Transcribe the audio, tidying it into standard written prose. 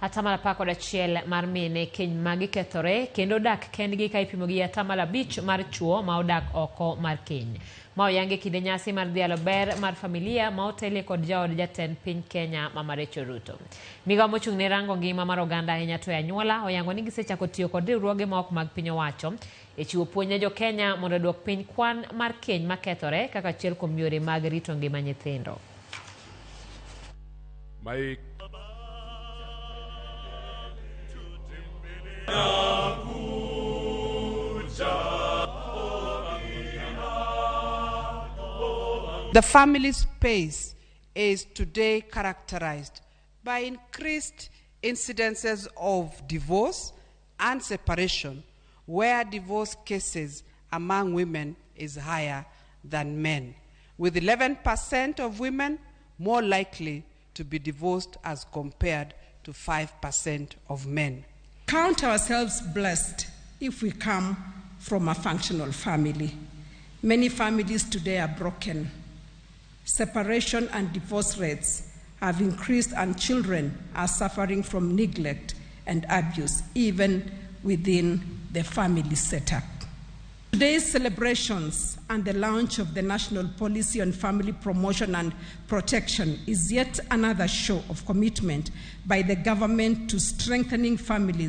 atamala pako dachiel mar mine keny magi kethore kendo dak kendgi ka ipimo gi atamala 5 mar chuo ma odak oko mar keny. Ma oyange kinde nyasi mar dhialo ber mar familia ma otelie kod jaod jatend piny Kenya Mama Rachel Ruto. Migao mochung' ne rango ngima mar oganda ahinya to anyuola oyango ni gisechako tiyo kod riwruoge ma ok mag piny owacho e chiwo puonj ne jo Kenya mondo odwok piny kwan mar keny ma kethore kaka achiel kuom yore mag rito ngima nyithindo. The family space is today characterized by increased incidences of divorce and separation, where divorce cases among women is higher than men, with 11% of women more likely to be divorced as compared to 5% of men. Count ourselves blessed if we come from a functional family. Many families today are broken. Separation and divorce rates have increased and children are suffering from neglect and abuse, even within the family setup. Today's celebrations and the launch of the National Policy on Family Promotion and Protection is yet another show of commitment by the government to strengthening families